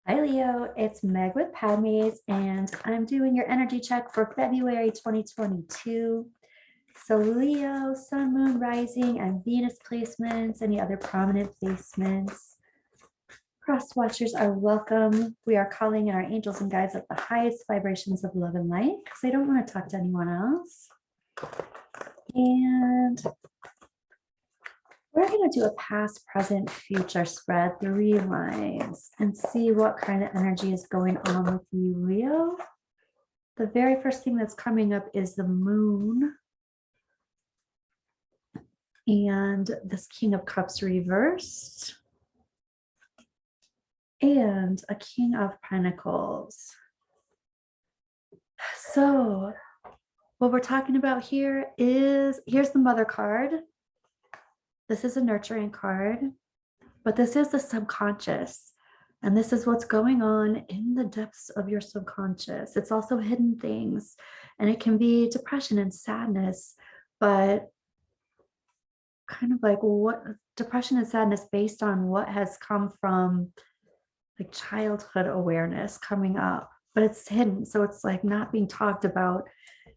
Hi Leo, it's Meg with Padmes, and I'm doing your energy check for February 2022. So Leo, Sun, Moon, Rising, and Venus placements, any other prominent placements. Cross watchers are welcome. We are calling in our angels and guides at the highest vibrations of love and light because I don't want to talk to anyone else. And we're going to do a past, present, future spread, 3 lines, and see what kind of energy is going on with you, Leo. The very first thing that's coming up is the moon and this King of Cups reversed and a King of Pentacles. So what we're talking about here is, here's the Mother card. This is a nurturing card, but this is the subconscious. And this is what's going on in the depths of your subconscious. It's also hidden things, and it can be depression and sadness, but kind of like what depression and sadness based on what has come from like childhood awareness coming up, but it's hidden. So it's like not being talked about.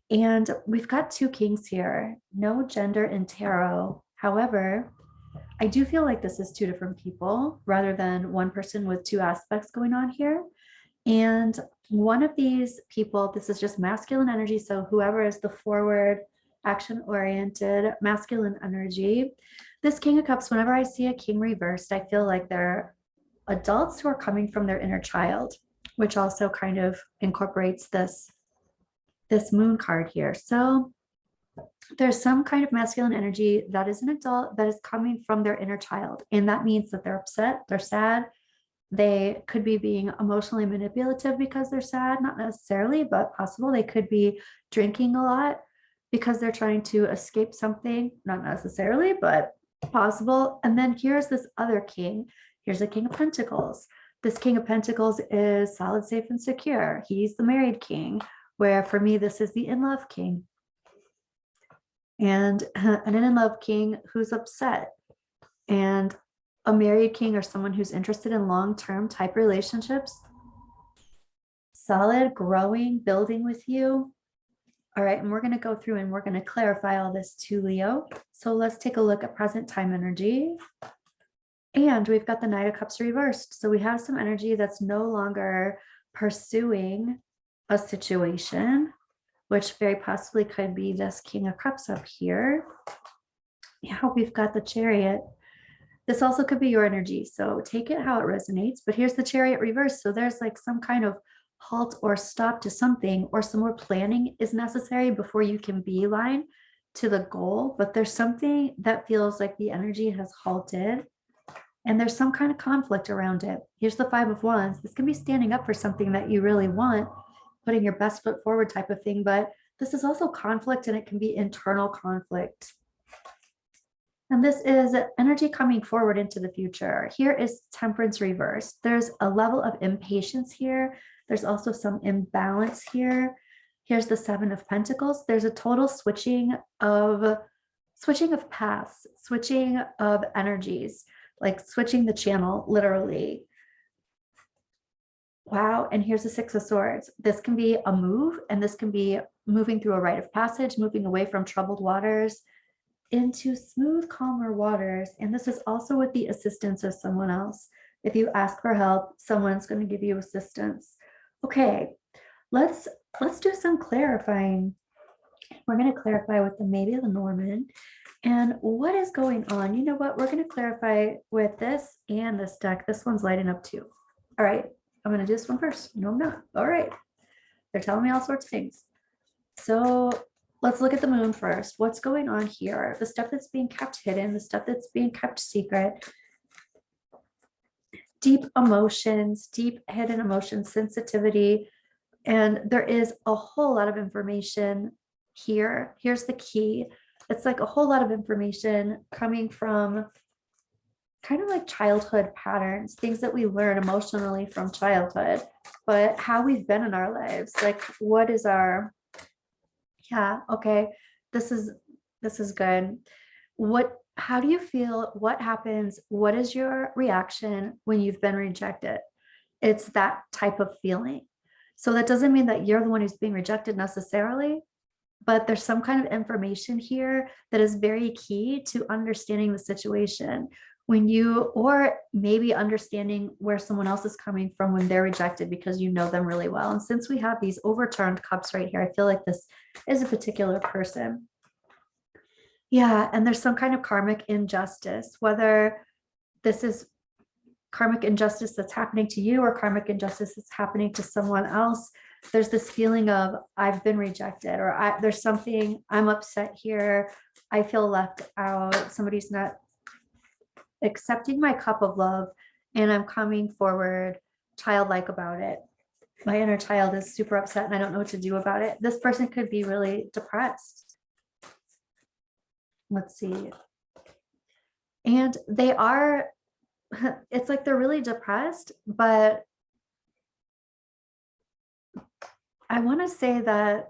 And we've got 2 kings here, no gender in tarot. However, I do feel like this is 2 different people rather than one person with 2 aspects going on here. And one of these people, this is just masculine energy. So whoever is the forward, action-oriented, masculine energy, this King of Cups, whenever I see a king reversed, I feel like they're adults who are coming from their inner child, which also kind of incorporates this moon card here. So there's some kind of masculine energy that is an adult that is coming from their inner child. And that means that they're upset, they're sad. They could be being emotionally manipulative because they're sad, not necessarily, but possible. They could be drinking a lot because they're trying to escape something, not necessarily, but possible. And then here's this other king. Here's a King of Pentacles. This King of Pentacles is solid, safe, and secure. He's the married king, where for me, this is the in-love king. And an in-love king who's upset, and a married king or someone who's interested in long-term type relationships, solid, growing, building with you. All right, and we're going to go through and we're going to clarify all this too, Leo. So let's take a look at present time energy. And we've got the Knight of Cups reversed. So we have some energy that's no longer pursuing a situation, which very possibly could be this King of Cups up here. Yeah, we've got the Chariot. This also could be your energy, so take it how it resonates. But here's the Chariot reverse. So there's like some kind of halt or stop to something, or some more planning is necessary before you can beeline to the goal. But there's something that feels like the energy has halted, and there's some kind of conflict around it. Here's the 5 of Wands. This can be standing up for something that you really want, putting your best foot forward type of thing. But this is also conflict, and it can be internal conflict. And this is energy coming forward into the future. Here is Temperance reversed. There's a level of impatience here. There's also some imbalance here. Here's the 7 of Pentacles. There's a total switching of paths, switching of energies, like switching the channel, literally. Wow. And here's the 6 of Swords. This can be a move, and this can be moving through a rite of passage, moving away from troubled waters into smooth, calmer waters. And this is also with the assistance of someone else. If you ask for help, someone's going to give you assistance. Okay, let's do some clarifying. We're going to clarify with the maybe of the Norman and what is going on. You know what? We're going to clarify with this and this deck. This one's lighting up too. All right, I'm going to do this one first. No, I'm not. All right. They're telling me all sorts of things. So let's look at the moon first. What's going on here? The stuff that's being kept hidden, the stuff that's being kept secret, deep emotions, deep hidden emotions, sensitivity. And there is a whole lot of information here. Here's the key. It's like a whole lot of information coming from kind of like childhood patterns, things that we learn emotionally from childhood, but how we've been in our lives. Like, what is our, yeah, okay, this is good. How do you feel? What happens? What is your reaction when you've been rejected? It's that type of feeling. So that doesn't mean that you're the one who's being rejected necessarily, but there's some kind of information here that is very key to understanding the situation when you, or maybe understanding where someone else is coming from when they're rejected because you know them really well. And since we have these overturned cups right here, I feel like this is a particular person. Yeah, and there's some kind of karmic injustice, whether this is karmic injustice that's happening to you or karmic injustice that's happening to someone else. There's this feeling of I've been rejected, or there's something, I'm upset here, I feel left out, somebody's not accepting my cup of love, and I'm coming forward childlike about it. My inner child is super upset and I don't know what to do about it. This person could be really depressed. Let's see. And they are, it's like they're really depressed, but I want to say that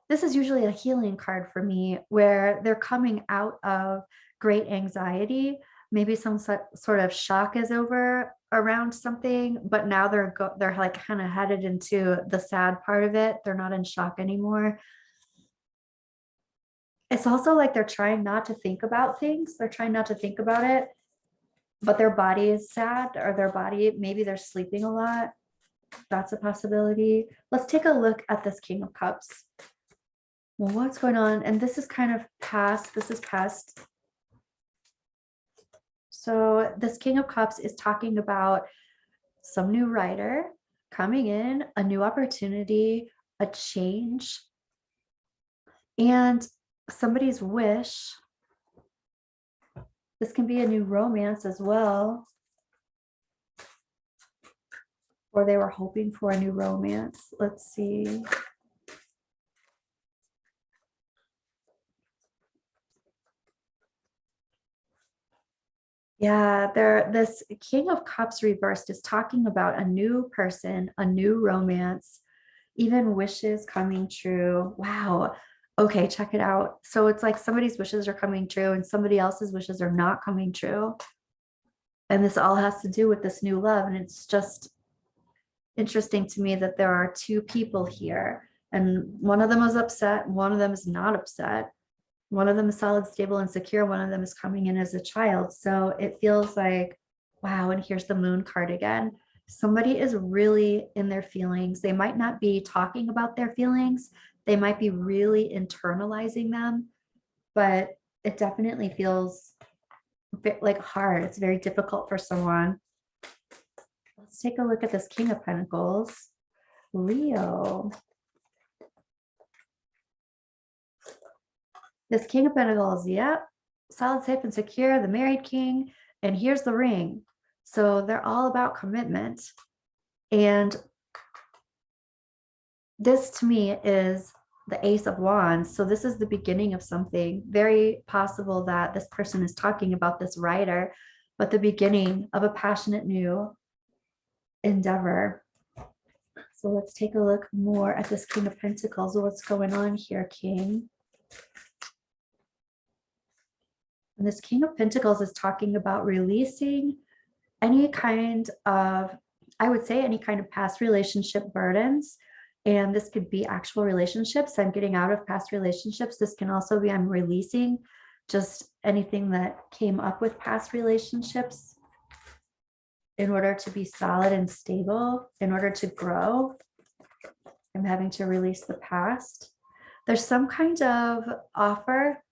this is usually a healing card for me, where they're coming out of great anxiety. Maybe some sort of shock is over around something, but now they're like kind of headed into the sad part of it. They're not in shock anymore. It's also like they're trying not to think about things. They're trying not to think about it, but their body is sad, or their body, maybe they're sleeping a lot. That's a possibility. Let's take a look at this King of Cups. Well, what's going on? And this is kind of past. This is past. So this King of Cups is talking about some new writer coming in, a new opportunity, a change, and somebody's wish. This can be a new romance as well, or they were hoping for a new romance. Let's see. Yeah, this King of Cups reversed is talking about a new person, a new romance, even wishes coming true. Wow. Okay, check it out. So it's like somebody's wishes are coming true and somebody else's wishes are not coming true. And this all has to do with this new love. And it's just interesting to me that there are two people here, and one of them is upset, one of them is not upset. One of them is solid, stable, and secure. One of them is coming in as a child. So it feels like, wow, and here's the moon card again. Somebody is really in their feelings. They might not be talking about their feelings. They might be really internalizing them, but it definitely feels like hard. It's very difficult for someone. Let's take a look at this King of Pentacles. Leo. This King of Pentacles, yep, solid, safe, and secure, the married king, and here's the ring. So they're all about commitment. And this to me is the Ace of Wands. So this is the beginning of something. Very possible that this person is talking about this writer, but the beginning of a passionate new endeavor. So let's take a look more at this King of Pentacles. What's going on here, King? And this King of Pentacles is talking about releasing any kind of, I would say, any kind of past relationship burdens. And this could be actual relationships. I'm getting out of past relationships. This can also be I'm releasing just anything that came up with past relationships in order to be solid and stable, in order to grow. I'm having to release the past. There's some kind of offer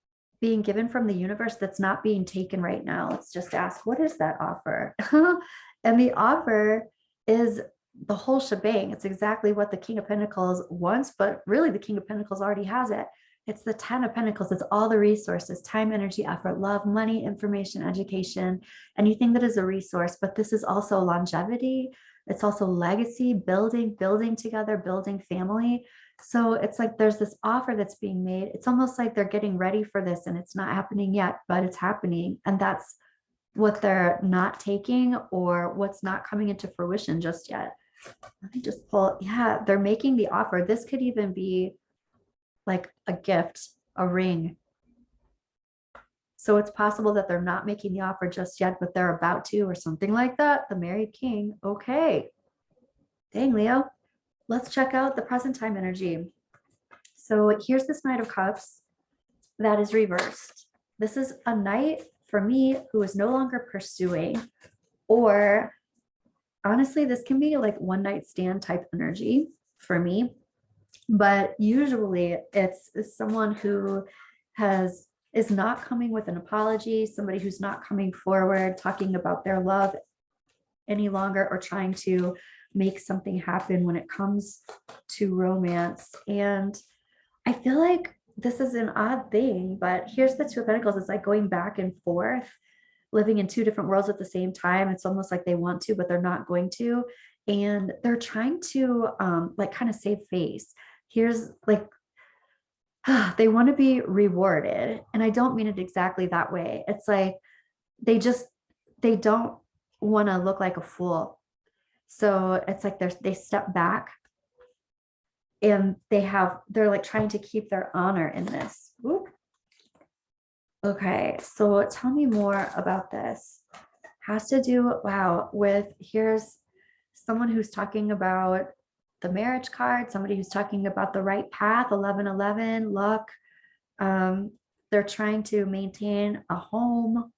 being given from the universe that's not being taken right now. Let's just ask, what is that offer? And the offer is the whole shebang. It's exactly what the King of Pentacles wants, but really the King of Pentacles already has it. It's the 10 of Pentacles. It's all the resources, time, energy, effort, love, money, information, education, anything that is a resource. But this is also longevity. It's also legacy, building together, building family. So it's like there's this offer that's being made. It's almost like they're getting ready for this and it's not happening yet, but it's happening. And that's what they're not taking, or what's not coming into fruition just yet. Let me just pull. Yeah, they're making the offer. This could even be like a gift, a ring. So it's possible that they're not making the offer just yet, but they're about to, or something like that. The married king. Okay. Dang, Leo. Let's check out the present time energy. So here's this Knight of Cups that is reversed. This is a knight for me who is no longer pursuing, or honestly, this can be like one night stand type energy for me. But usually it's someone who is not coming with an apology, somebody who's not coming forward, talking about their love any longer, or trying to make something happen when it comes to romance. And I feel like this is an odd thing, but here's the Two of Pentacles. It's like going back and forth, living in two different worlds at the same time. It's almost like they want to, but they're not going to. And they're trying to like kind of save face. Here's like, they want to be rewarded. And I don't mean it exactly that way. It's like they don't want to look like a fool. So it's like they step back and they're like trying to keep their honor in this. Whoop. Okay, so tell me more about this. Has to do, wow, with here's someone who's talking about the marriage card, somebody who's talking about the right path, 1111, luck. They're trying to maintain a home,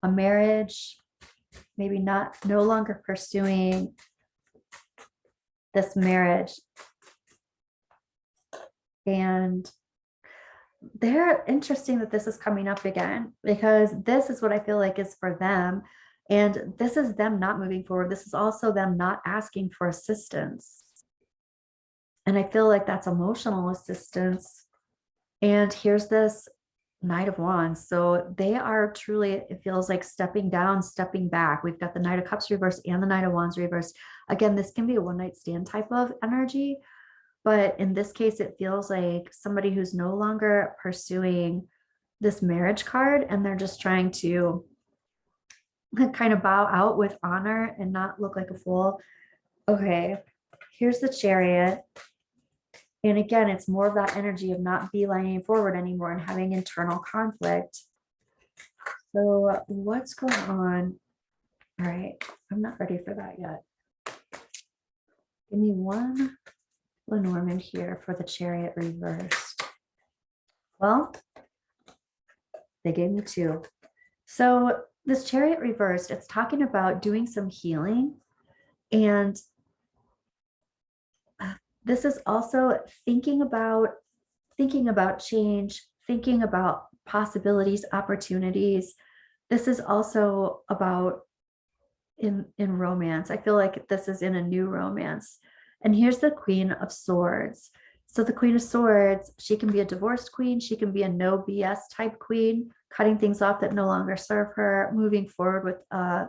a marriage, maybe no longer pursuing this marriage. And they're interesting that this is coming up again, because this is what I feel like is for them. And this is them not moving forward. This is also them not asking for assistance. And I feel like that's emotional assistance. And here's this Knight of Wands. So they are truly, it feels like stepping down, stepping back. We've got the Knight of Cups reversed and the Knight of Wands reversed. Again, this can be a one night stand type of energy. But in this case, it feels like somebody who's no longer pursuing this marriage card, and they're just trying to kind of bow out with honor and not look like a fool. Okay, here's the Chariot. And again, it's more of that energy of not beelining forward anymore and having internal conflict. So what's going on? All right, I'm not ready for that yet. Give me one Lenormand here for the Chariot reversed. Well, they gave me two. So this Chariot reversed, it's talking about doing some healing. And this is also thinking about change, thinking about possibilities, opportunities. This is also about in romance. I feel like this is in a new romance. And here's the Queen of Swords. So the Queen of Swords, she can be a divorced queen. She can be a no BS type queen, cutting things off that no longer serve her, moving forward with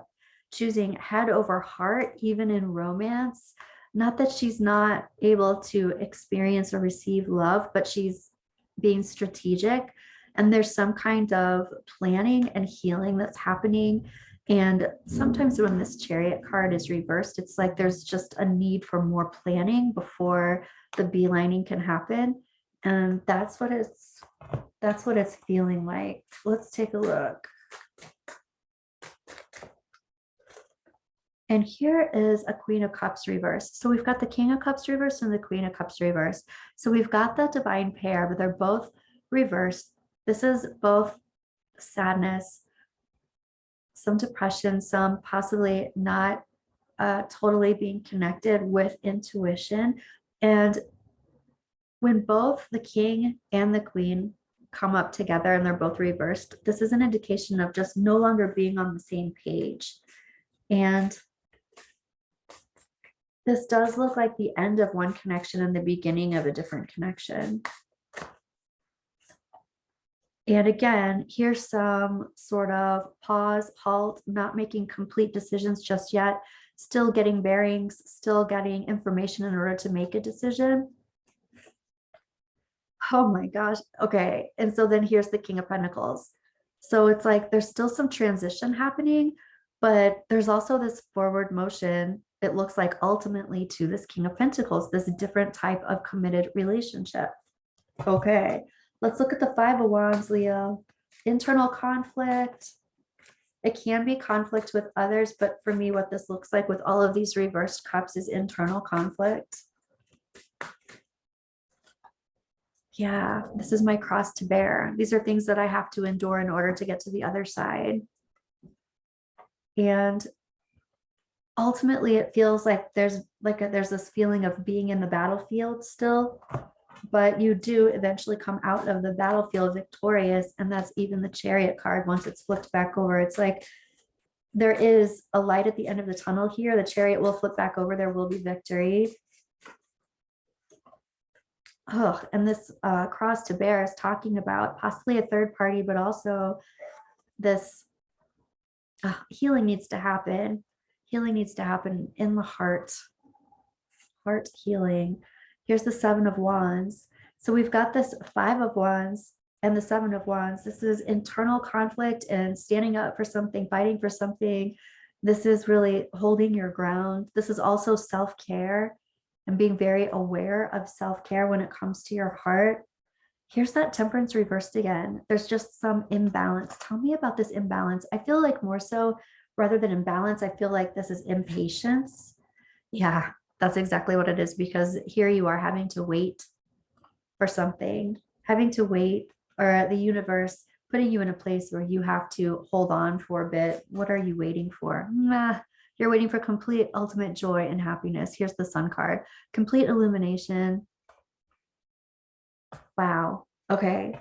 choosing head over heart, even in romance. Not that she's not able to experience or receive love, but she's being strategic. And there's some kind of planning and healing that's happening. And sometimes when this Chariot card is reversed, it's like there's just a need for more planning before the beelining can happen. And that's what it's feeling like. Let's take a look. And here is a Queen of Cups reversed. So we've got the King of Cups reversed and the Queen of Cups reversed. So we've got the divine pair, but they're both reversed. This is both sadness, some depression, some possibly not totally being connected with intuition. And when both the King and the Queen come up together and they're both reversed, this is an indication of just no longer being on the same page. And this does look like the end of one connection and the beginning of a different connection. And again, here's some sort of pause, halt, not making complete decisions just yet, still getting bearings, still getting information in order to make a decision. Oh my gosh. Okay. And so then here's the King of Pentacles. So it's like there's still some transition happening, but there's also this forward motion. It looks like ultimately to this King of Pentacles, this different type of committed relationship. Okay. Let's look at the Five of Wands, Leo. Internal conflict, It can be conflict with others, but for me, what this looks like with all of these reversed cups is internal conflict. Yeah, this is my cross to bear. These are things that I have to endure in order to get to the other side. And ultimately, it feels like there's this feeling of being in the battlefield still, but you do eventually come out of the battlefield victorious. And that's even the Chariot card. Once it's flipped back over, it's like there is a light at the end of the tunnel here. The Chariot will flip back over. There will be victory. Oh, and this cross to bear is talking about possibly a third party, but also this healing needs to happen. Healing needs to happen in the heart healing. Here's the 7 of Wands. So we've got this 5 of Wands and the 7 of Wands. This is internal conflict and standing up for something, fighting for something. This is really holding your ground. This is also self-care and being very aware of self-care when it comes to your heart. Here's that Temperance reversed again. There's just some imbalance. Tell me about this imbalance. I feel like more so rather than imbalance, I feel like this is impatience. Yeah, that's exactly what it is, because here you are having to wait for something, having to wait, or the universe putting you in a place where you have to hold on for a bit. What are you waiting for? You're waiting for complete ultimate joy and happiness. Here's the Sun card, complete illumination. Wow. Okay.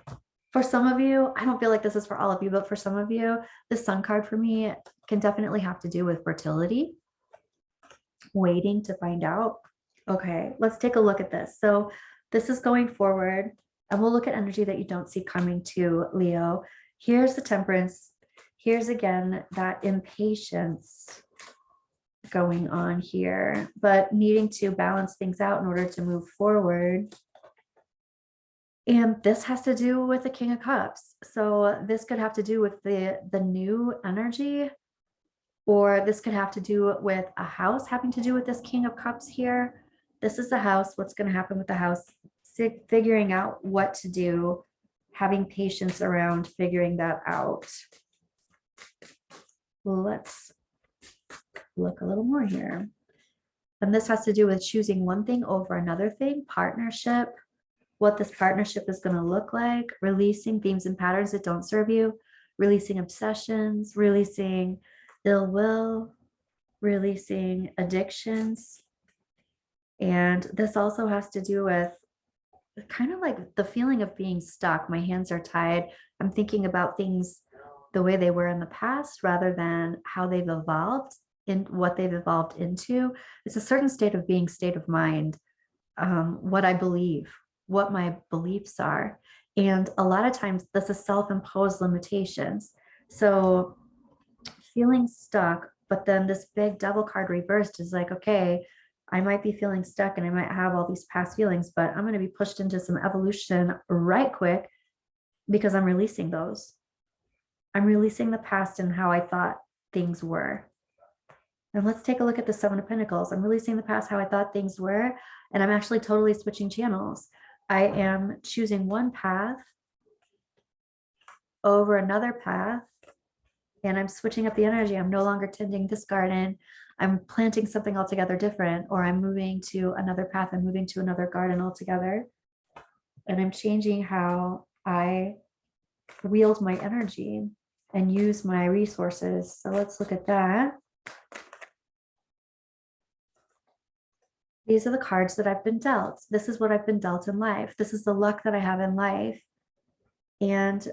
For some of you, I don't feel like this is for all of you, but for some of you, the Sun card for me can definitely have to do with fertility, waiting to find out. Okay, let's take a look at this. So this is going forward, and we'll look at energy that you don't see coming to Leo. Here's the Temperance. Here's again that impatience going on here, but needing to balance things out in order to move forward. And this has to do with the King of Cups. So this could have to do with the new energy, or this could have to do with a house having to do with this King of Cups here. This is the house. What's going to happen with the house? Figuring out what to do, having patience around figuring that out. Let's look a little more here. And this has to do with choosing one thing over another thing, partnership, what this partnership is going to look like, releasing themes and patterns that don't serve you, releasing obsessions, releasing ill will, releasing addictions. And this also has to do with kind of like the feeling of being stuck. My hands are tied. I'm thinking about things the way they were in the past rather than how they've evolved in what they've evolved into. It's a certain state of being, state of mind, what I believe, what my beliefs are. And a lot of times this is self-imposed limitations. So feeling stuck, but then this big Devil card reversed is like, okay, I might be feeling stuck and I might have all these past feelings, but I'm going to be pushed into some evolution right quick because I'm releasing those. I'm releasing the past and how I thought things were. And let's take a look at the 7 of Pentacles. I'm releasing the past, how I thought things were, and I'm actually totally switching channels. I am choosing one path over another path, and I'm switching up the energy. I'm no longer tending this garden. I'm planting something altogether different, or I'm moving to another path. I'm moving to another garden altogether. And I'm changing how I wield my energy and use my resources. So let's look at that. These are the cards that I've been dealt. This is what I've been dealt in life. This is the luck that I have in life. And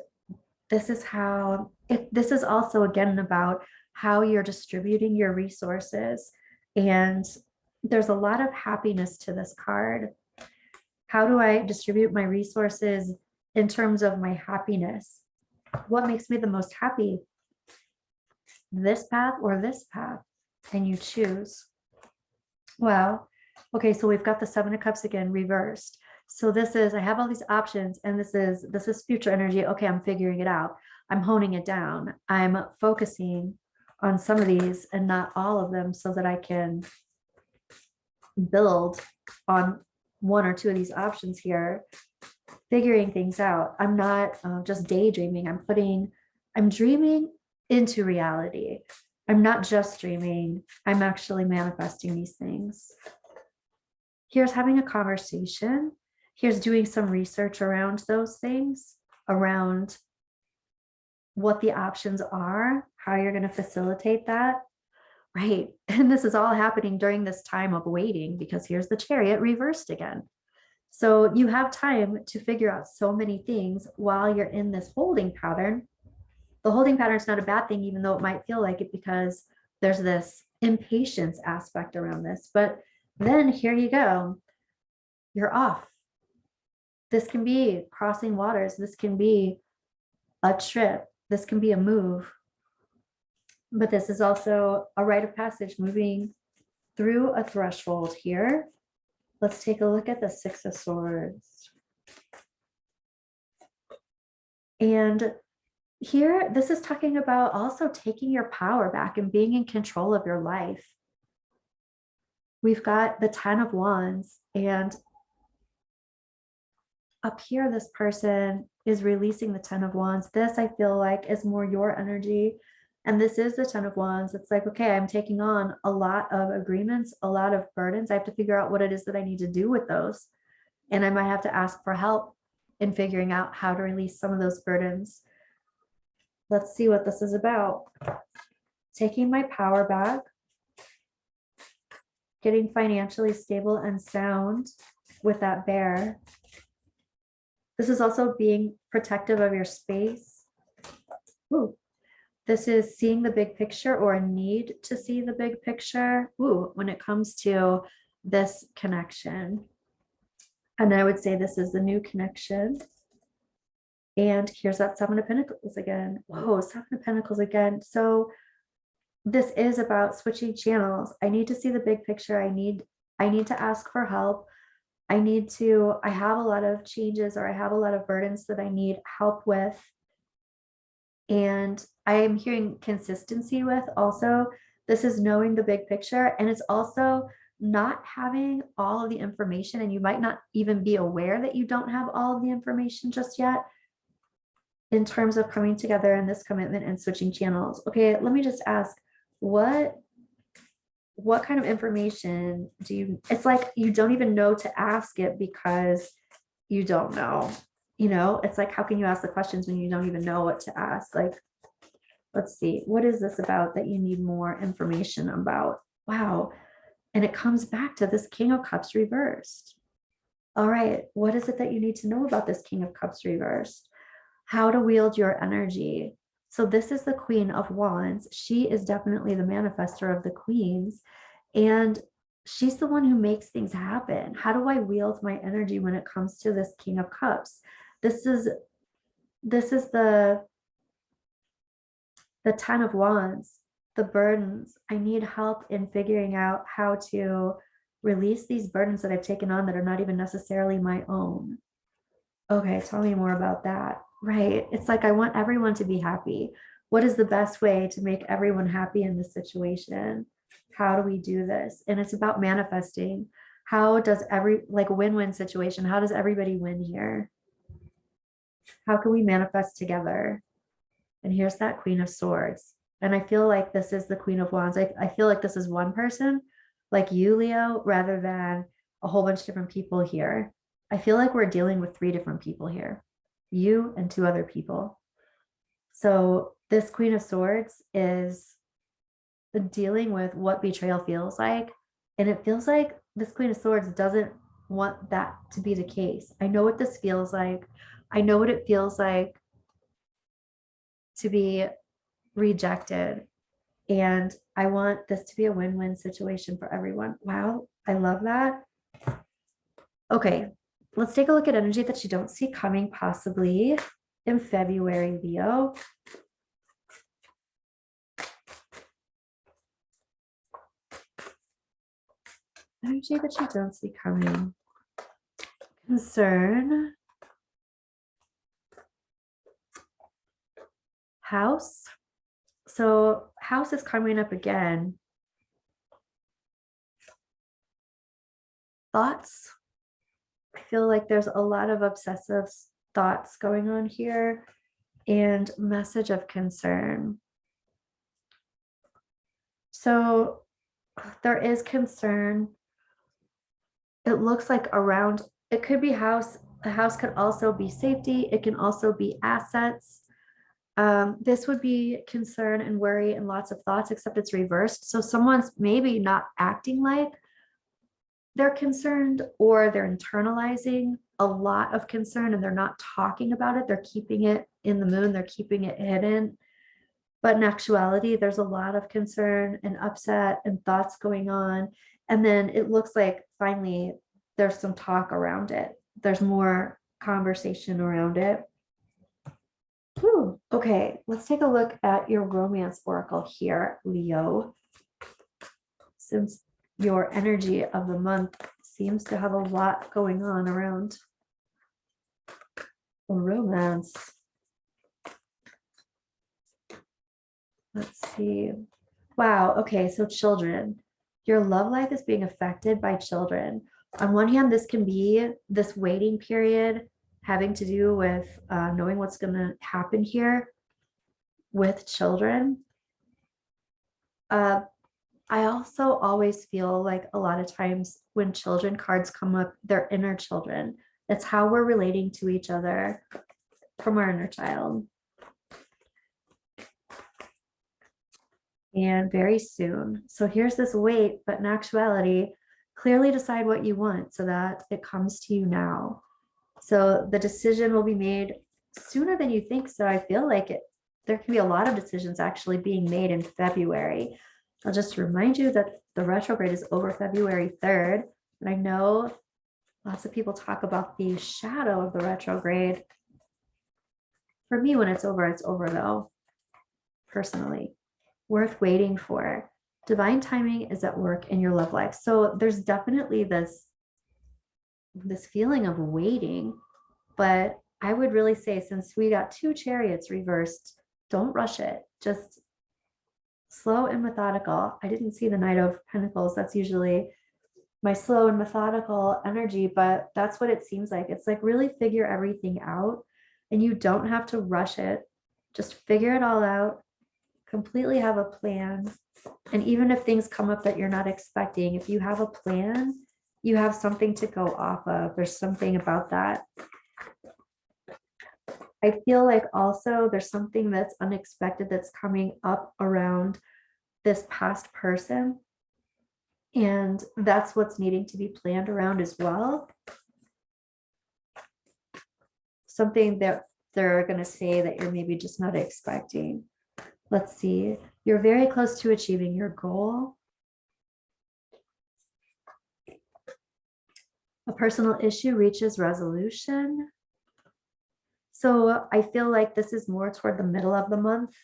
this is how, this is also again about how you're distributing your resources. And there's a lot of happiness to this card. How do I distribute my resources in terms of my happiness? What makes me the most happy? This path or this path? And you choose. Well, okay, so we've got the 7 of Cups again reversed. So this is, I have all these options, and this is future energy. Okay, I'm figuring it out. I'm honing it down. I'm focusing on some of these and not all of them so that I can build on 1 or 2 of these options here, figuring things out. I'm not just daydreaming. I'm dreaming into reality. I'm not just dreaming, I'm actually manifesting these things. Here's having a conversation. Here's doing some research around those things, around what the options are, how you're going to facilitate that. Right. And this is all happening during this time of waiting, because here's the Chariot reversed again. So you have time to figure out so many things while you're in this holding pattern. The holding pattern is not a bad thing, even though it might feel like it, because there's this impatience aspect around this. But then here you go. You're off. This can be crossing waters. This can be a trip. This can be a move. But this is also a rite of passage, moving through a threshold here. Let's take a look at the Six of Swords. And here, this is talking about also taking your power back and being in control of your life. We've got the Ten of Wands, and up here, this person is releasing the Ten of Wands. This, I feel like, is more your energy. And this is the Ten of Wands. It's like, okay, I'm taking on a lot of agreements, a lot of burdens. I have to figure out what it is that I need to do with those. And I might have to ask for help in figuring out how to release some of those burdens. Let's see what this is about. Taking my power back, getting financially stable and sound with that bear. This is also being protective of your space. Ooh. This is seeing the big picture, or a need to see the big picture. Ooh, when it comes to this connection. And I would say this is the new connection. And here's that Seven of Pentacles again. Whoa, Seven of Pentacles again. So this is about switching channels. I need to see the big picture. I need to ask for help. I have a lot of changes, or I have a lot of burdens that I need help with. And I am hearing consistency with also. This is knowing the big picture, and it's also not having all of the information, and you might not even be aware that you don't have all of the information just yet in terms of coming together in this commitment and switching channels. Okay, let me just ask, what kind of information do you, it's like you don't even know to ask it because you don't know. You know, it's like, how can you ask the questions when you don't even know what to ask? Like, let's see, what is this about that you need more information about? Wow. And it comes back to this King of Cups reversed. All right, what is it that you need to know about this King of Cups reversed? How to wield your energy. So this is the Queen of Wands. She is definitely the manifester of the queens. And she's the one who makes things happen. How do I wield my energy when it comes to this King of Cups? This is the Ten of Wands, the burdens. I need help in figuring out how to release these burdens that I've taken on that are not even necessarily my own. Okay, tell me more about that. Right. It's like, I want everyone to be happy. What is the best way to make everyone happy in this situation? How do we do this? And it's about manifesting. How does win-win situation? How does everybody win here? How can we manifest together? And here's that Queen of Swords. And I feel like this is the Queen of Wands. I feel like this is one person, like you, Leo, rather than a whole bunch of different people here. I feel like we're dealing with 3 different people here, you and 2 other people. So this Queen of Swords is dealing with what betrayal feels like. And it feels like this Queen of Swords doesn't want that to be the case. I know what this feels like. I know what it feels like to be rejected. And I want this to be a win-win situation for everyone. Wow, I love that. Okay, let's take a look at energy that you don't see coming possibly in February, Leo. Energy that you don't see coming. Concern. House. So house is coming up again. Thoughts. I feel like there's a lot of obsessive thoughts going on here, and message of concern. So there is concern. It looks like around, it could be house. A house could also be safety. It can also be assets. This would be concern and worry and lots of thoughts, except it's reversed. So someone's maybe not acting like they're concerned, or they're internalizing a lot of concern and they're not talking about it. They're keeping it in the moon. They're keeping it hidden. But in actuality, there's a lot of concern and upset and thoughts going on. And then it looks like finally there's some talk around it. There's more conversation around it. Whew. Okay, let's take a look at your romance oracle here, Leo. Since your energy of the month seems to have a lot going on around romance. Let's see. Wow. Okay. So children, your love life is being affected by children. On one hand, this can be this waiting period having to do with knowing what's going to happen here with children. I also always feel like a lot of times when children cards come up, they're inner children. It's how we're relating to each other from our inner child. And very soon. So here's this wait, but in actuality, clearly decide what you want so that it comes to you now. So the decision will be made sooner than you think. So I feel like there can be a lot of decisions actually being made in February. I'll just remind you that the retrograde is over February 3rd. And I know lots of people talk about the shadow of the retrograde. For me, when it's over though, personally. Worth waiting for. Divine timing is at work in your love life. So there's definitely this feeling of waiting, but I would really say, since we got 2 chariots reversed, don't rush it. Just slow and methodical. I didn't see the Knight of Pentacles. That's usually my slow and methodical energy, but that's what it seems like. It's like really figure everything out, and you don't have to rush it. Just figure it all out. Completely have a plan. And even if things come up that you're not expecting, if you have a plan, you have something to go off of. There's something about that. I feel like also there's something that's unexpected that's coming up around this past person. And that's what's needing to be planned around as well. Something that they're going to say that you're maybe just not expecting. Let's see. You're very close to achieving your goal. A personal issue reaches resolution. So I feel like this is more toward the middle of the month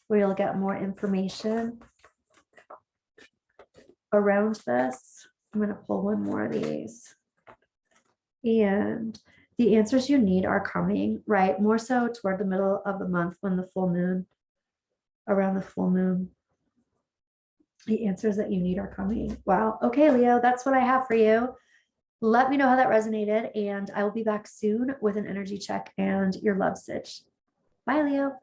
where you'll get more information around this. I'm going to pull one more of these. And the answers you need are coming, right? More so toward the middle of the month when the full moon, around the full moon, the answers that you need are coming. Wow. Okay, Leo, that's what I have for you. Let me know how that resonated, and I will be back soon with an energy check and your love stitch. Bye, Leo.